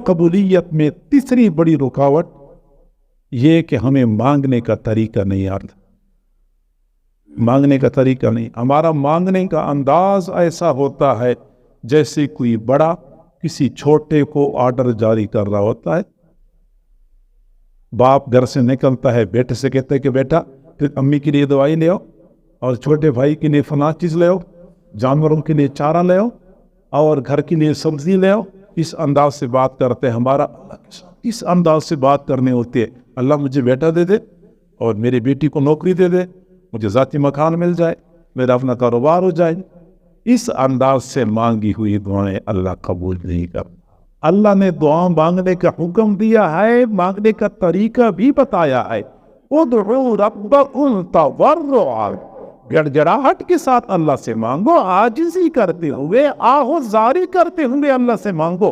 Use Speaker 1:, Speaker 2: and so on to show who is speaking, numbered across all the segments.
Speaker 1: قبولیت میں تیسری بڑی رکاوٹ یہ کہ ہمیں مانگنے کا طریقہ نہیں آتا. مانگنے کا طریقہ نہیں. ہمارا مانگنے کا انداز ایسا ہوتا ہے جیسے کوئی بڑا کسی چھوٹے کو آرڈر جاری کر رہا ہوتا ہے. باپ گھر سے نکلتا ہے، بیٹے سے کہتا ہے کہ بیٹا پھر امی کے لیے دوائی لے آؤ، اور چھوٹے بھائی کے لیے فلاں چیز لے آؤ، جانوروں کے لیے چارہ لے آؤ، اور گھر کے لیے سبزی لے آؤ. اس انداز سے بات کرتے ہیں. ہمارا اس انداز سے بات کرنے ہوتی ہے. اللہ مجھے بیٹا دے دے، اور میری بیٹی کو نوکری دے دے، مجھے ذاتی مکان مل جائے، میرا اپنا کاروبار ہو جائے. اس انداز سے مانگی ہوئی دعائیں اللہ قبول نہیں کرتا. اللہ نے دعا مانگنے کا حکم دیا ہے، مانگنے کا طریقہ بھی بتایا ہے. ادعوا ربکم تضرعا، گڑگڑاہٹ کے ساتھ اللہ سے مانگو، عاجزی کرتے ہوئے، آہوزاری کرتے ہوئے اللہ سے مانگو.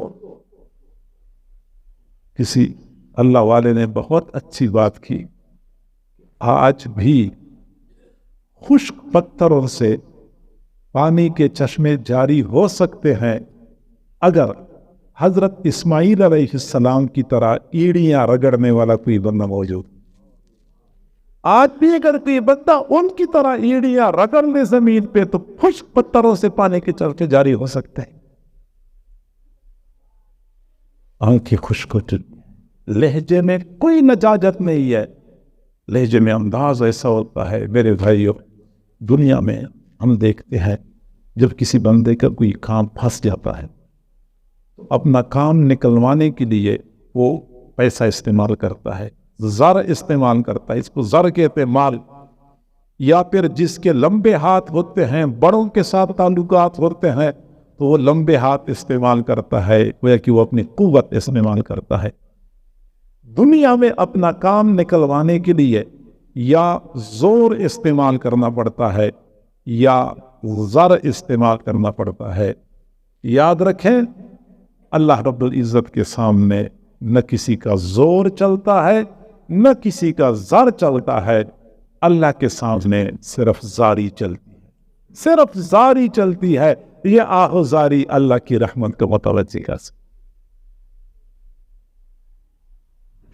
Speaker 1: کسی اللہ والے نے بہت اچھی بات کی. آج بھی خشک پتھروں سے پانی کے چشمے جاری ہو سکتے ہیں اگر حضرت اسماعیل علیہ السلام کی طرح ایڑیاں رگڑنے والا کوئی بندہ موجود. آج بھی اگر کوئی بندہ ان کی طرح ایڑیاں رگڑ لے زمین پہ تو خشک پتھروں سے پانی کے چشمے جاری ہو سکتے ہیں. آنکھیں خشک ہو چکی، لہجے میں کوئی نجاجت نہیں ہے. لہجے میں انداز ایسا ہوتا ہے. میرے بھائیوں، دنیا میں ہم دیکھتے ہیں جب کسی بندے کا کوئی کام پھنس جاتا ہے، اپنا کام نکلوانے کے لیے وہ پیسہ استعمال کرتا ہے، زر استعمال کرتا ہے. اس کو زر کہتے ہیں، مال. یا پھر جس کے لمبے ہاتھ ہوتے ہیں، بڑوں کے ساتھ تعلقات ہوتے ہیں، تو وہ لمبے ہاتھ استعمال کرتا ہے، گویا کہ وہ اپنی قوت استعمال کرتا ہے. دنیا میں اپنا کام نکلوانے کے لیے یا زور استعمال کرنا پڑتا ہے یا زر استعمال کرنا پڑتا ہے. یاد رکھیں، اللہ رب العزت کے سامنے نہ کسی کا زور چلتا ہے نہ کسی کا زر چلتا ہے. اللہ کے سامنے صرف زاری چلتی ہے، صرف زاری چلتی ہے. یہ آہوزاری اللہ کی رحمت کا متوجہ کر سکتے.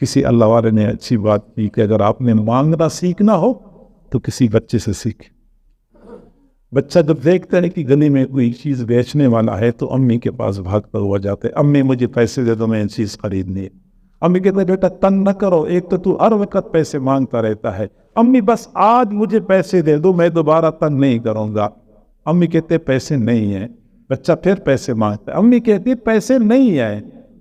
Speaker 1: کسی اللہ والے نے اچھی بات کی کہ اگر آپ نے مانگنا سیکھنا ہو تو کسی بچے سے سیکھ. بچہ جب دیکھتا ہے کہ گلی میں کوئی چیز بیچنے والا ہے تو امی کے پاس بھاگتا ہوا جاتا ہے. امی مجھے پیسے دے دو، میں یہ چیز خریدنی ہے. امی کہتے ہیں بیٹا تنگ نہ کرو، ایک تو ہر وقت پیسے مانگتا رہتا ہے. امی بس آج مجھے پیسے دے دو، میں دوبارہ تنگ نہیں کروں گا. امی کہتے پیسے نہیں ہیں. بچہ پھر پیسے مانگتا ہے. امی کہتی پیسے نہیں ہیں.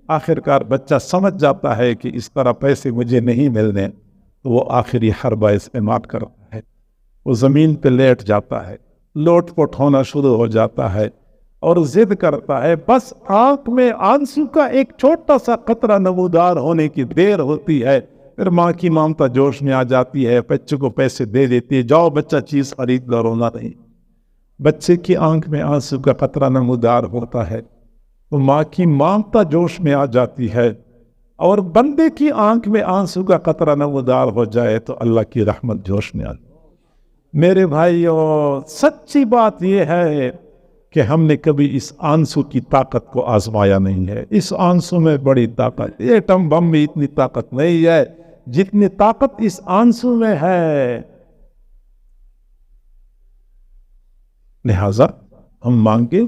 Speaker 1: آخر کار بچہ سمجھ جاتا ہے کہ اس طرح پیسے مجھے نہیں ملنے، تو وہ آخری حربہ استعمال کرتا ہے. وہ زمین پہ لیٹ جاتا ہے، لوٹ پوٹ ہونا شروع ہو جاتا ہے اور ضد کرتا ہے. بس آنکھ میں آنسو کا ایک چھوٹا سا قطرہ نمودار ہونے کی دیر ہوتی ہے، پھر ماں کی ممتا جوش میں آ جاتی ہے، بچے کو پیسے دے دیتی ہے، جاؤ بچہ چیز خرید لو، رونا نہیں. بچے کی آنکھ میں آنسو کا قطرہ نمودار ہوتا ہے تو ماں کی ممتا جوش میں آ جاتی ہے، اور بندے کی آنکھ میں آنسو کا قطرہ نمودار ہو جائے تو اللہ کی رحمت جوش میں آ جائے. میرے بھائیوں، سچی بات یہ ہے کہ ہم نے کبھی اس آنسو کی طاقت کو آزمایا نہیں ہے. اس آنسو میں بڑی طاقت، ایٹم بم میں اتنی طاقت نہیں ہے جتنی طاقت اس آنسو میں ہے. لہذا ہم مانگے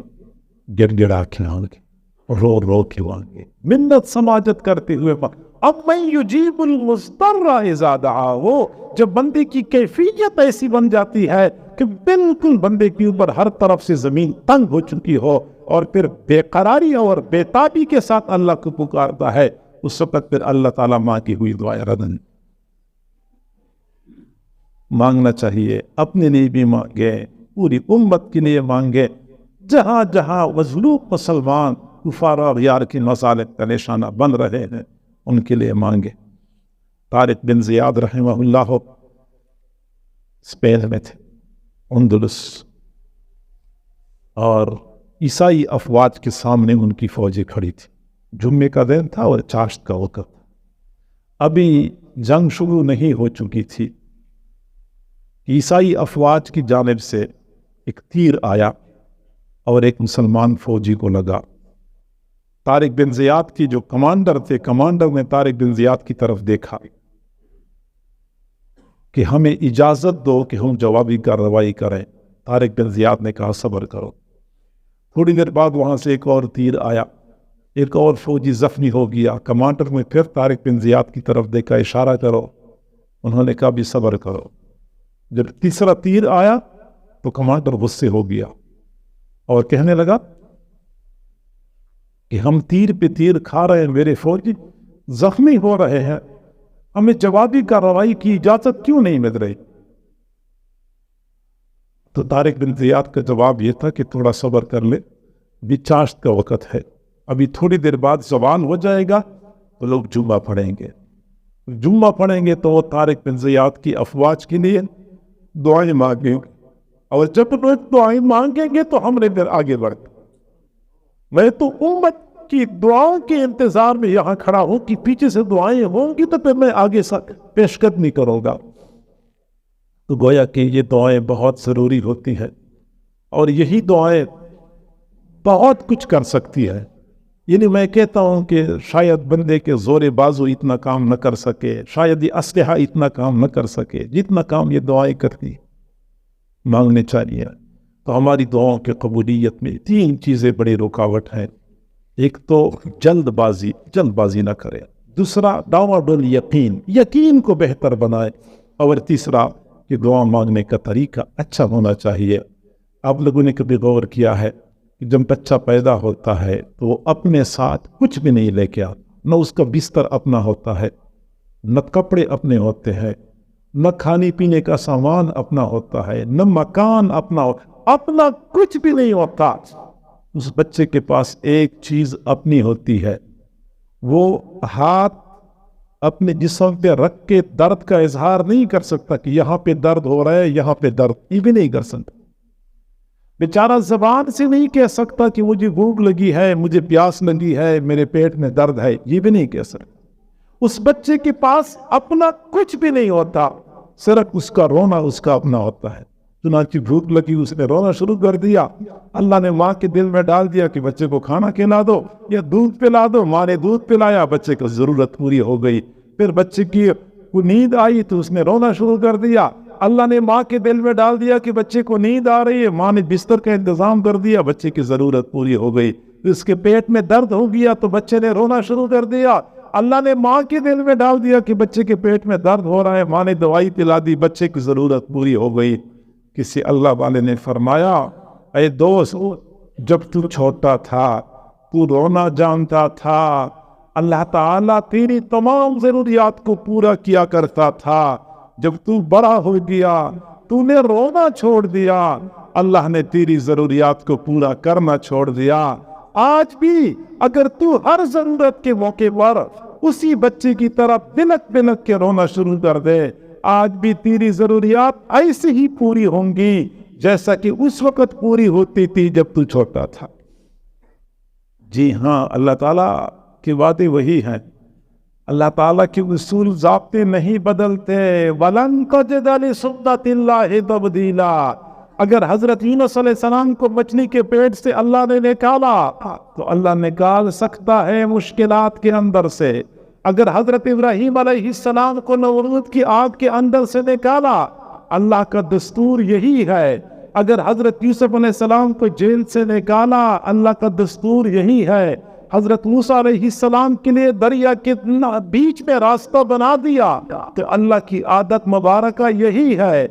Speaker 1: گڑگڑا کے مانگے، رو رو کے مانگے، منت سماجت کرتے ہوئے مانگے. اَمَّن يُجِيبُ الْمُضْطَرَّ إِذَا دَعَاهُ، جب بندے کی کیفیت ایسی بن جاتی ہے کہ بالکل بندے کے اوپر ہر طرف سے زمین تنگ ہو چکی ہو اور پھر بے قراری اور بے تابی کے ساتھ اللہ کو پکارتا ہے، اس وقت پھر اللہ تعالیٰ ماں کی ہوئی دعائیں رد نہیں. مانگنا چاہیے، اپنے لیے بھی مانگے، پوری امت کے لیے مانگے. جہاں جہاں مظلوم مسلمان کفار اور یار کی مظالم کا نشانہ بن رہے ہیں ان کے لیے مانگے. طارق بن زیاد رحمہ اللہ اسپین میں تھے، اندلس، اور عیسائی افواج کے سامنے ان کی فوجیں کھڑی تھی. جمعے کا دن تھا اور چاشت کا وقت تھا. ابھی جنگ شروع نہیں ہو چکی تھی. عیسائی افواج کی جانب سے ایک تیر آیا اور ایک مسلمان فوجی کو لگا. طارق بن زیاد کی جو کمانڈر تھے، کمانڈر نے طارق بن زیاد کی طرف دیکھا کہ ہمیں اجازت دو کہ ہم جوابی کارروائی کریں۔ طارق بن زیاد نے کہا صبر کرو۔ تھوڑی دیر بعد وہاں سے ایک اور تیر آیا، ایک اور فوجی زخمی ہو گیا۔ کمانڈر نے پھر طارق بن زیاد کی طرف دیکھا، اشارہ کرو۔ انہوں نے کہا بھی صبر کرو۔ جب تیسرا تیر آیا تو کمانڈر غصے ہو گیا اور کہنے لگا کہ ہم تیر پہ تیر کھا رہے ہیں، میرے فوجی زخمی ہو رہے ہیں، ہمیں جوابی کارروائی کی اجازت کیوں نہیں مل رہی؟ تو طارق بن زیاد کا جواب یہ تھا کہ تھوڑا صبر کر لے، بھی چاشت کا وقت ہے، ابھی تھوڑی دیر بعد زوال ہو جائے گا تو لوگ جمعہ پڑھیں گے، جمعہ پڑھیں گے تو وہ طارق بن زیاد کی افواج کے لیے دعائیں مانگیں گے، اور جب لوگ دعائیں مانگیں گے تو ہم نے پھر آگے بڑھیں۔ میں تو امت کی دعاؤں کے انتظار میں یہاں کھڑا ہوں کہ پیچھے سے دعائیں ہوں گی تو پھر میں آگے پیش قدمی کروں گا۔ تو گویا کہ یہ دعائیں بہت ضروری ہوتی ہیں، اور یہی دعائیں بہت کچھ کر سکتی ہے۔ یعنی میں کہتا ہوں کہ شاید بندے کے زور بازو اتنا کام نہ کر سکے، شاید یہ اسلحہ اتنا کام نہ کر سکے جتنا کام یہ دعائیں کرتی، مانگنے چاہیے۔ تو ہماری دعاؤں کے قبولیت میں 3 چیزیں بڑی رکاوٹ ہیں۔ ایک تو جلد بازی نہ کرے، دوسرا داوڑ یقین کو بہتر بنائے، اور تیسرا کہ دعا مانگنے کا طریقہ اچھا ہونا چاہیے۔ آپ لوگوں نے کبھی غور کیا ہے کہ جب بچہ پیدا ہوتا ہے تو وہ اپنے ساتھ کچھ بھی نہیں لے کے آتا، نہ اس کا بستر اپنا ہوتا ہے، نہ کپڑے اپنے ہوتے ہیں، نہ کھانے پینے کا سامان اپنا ہوتا ہے، نہ مکان اپنا کچھ بھی نہیں ہوتا۔ اس بچے کے پاس ایک چیز اپنی ہوتی ہے، وہ ہاتھ اپنے جسم پہ رکھ کے درد کا اظہار نہیں کر سکتا کہ یہاں پہ درد ہو رہا ہے، یہاں پہ درد، یہ بھی نہیں کر سکتا۔ بیچارہ زبان سے نہیں کہہ سکتا کہ مجھے بھوک لگی ہے، مجھے پیاس لگی ہے، میرے پیٹ میں درد ہے، یہ بھی نہیں کہہ سکتا۔ اس بچے کے پاس اپنا کچھ بھی نہیں ہوتا، صرف اس کا رونا اس کا اپنا ہوتا ہے۔ چنانچہ بھوک لگی، اس نے رونا شروع کر دیا، اللہ نے ماں کے دل میں ڈال دیا کہ بچے کو کھانا کھلا دو یا دودھ پلا دو۔ ماں نے دودھ پلایا، بچے کی ضرورت پوری ہو گئی۔ پھر بچے کی نیند آئی تو اس نے رونا شروع کر دیا، اللہ نے ماں کے دل میں ڈال دیا کہ بچے کو نیند آ رہی ہے، ماں نے بستر کا انتظام کر دیا، بچے کی ضرورت پوری ہو گئی۔ اس کے پیٹ میں درد ہو گیا تو بچے نے رونا شروع کر دیا، اللہ نے ماں کے دل میں ڈال دیا کہ بچے کے پیٹ میں درد ہو رہا ہے، ماں نے دوائی پلا دی، بچے کی ضرورت پوری ہو گئی۔ کسی اللہ والے نے فرمایا، اے دوست، جب تو چھوٹا تھا تو رونا جانتا تھا، اللہ تعالیٰ تیری تمام ضروریات کو پورا کیا کرتا تھا۔ جب تو بڑا ہو گیا تو نے رونا چھوڑ دیا، اللہ نے تیری ضروریات کو پورا کرنا چھوڑ دیا۔ آج بھی اگر تو ہر ضرورت کے موقع پر اسی بچے کی طرح بلک بلک کے رونا شروع کر دے، آج بھی تیری ضروریات ایسے ہی پوری ہوں گی جیسا کہ اس وقت پوری ہوتی تھی جب تو چھوٹا تھا۔ جی ہاں، اللہ تعالیٰ کی وعدے وہی ہیں، اللہ تعالیٰ کے اصول ضابطے نہیں بدلتے۔ وَلَن تَجِدَ لِسُنَّتِ اللَّهِ تَبْدِيلًا۔ اگر حضرت یونس علیہ السلام کو مچھلی کے پیٹ سے اللہ نے نکالا تو اللہ نکال سکتا ہے مشکلات کے اندر سے۔ اگر حضرت ابراہیم علیہ السلام کو نمرود کی آگ کے اندر سے نکالا، اللہ کا دستور یہی ہے۔ اگر حضرت یوسف علیہ السلام کو جیل سے نکالا، اللہ کا دستور یہی ہے۔ حضرت موسیٰ علیہ السلام کے لیے دریا کے بیچ میں راستہ بنا دیا، تو اللہ کی عادت مبارکہ یہی ہے۔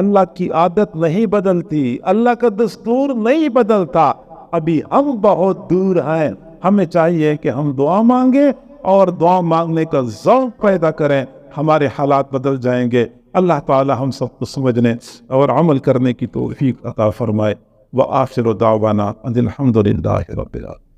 Speaker 1: اللہ کی عادت نہیں بدلتی، اللہ کا دستور نہیں بدلتا۔ ابھی ہم بہت دور ہیں، ہمیں چاہیے کہ ہم دعا مانگیں اور دعا مانگنے کا ذوق پیدا کریں، ہمارے حالات بدل جائیں گے۔ اللہ تعالی ہم سب کو سمجھنے اور عمل کرنے کی توفیق عطا فرمائے۔ وآخر دعوانا ان الحمد للہ رب العالمین۔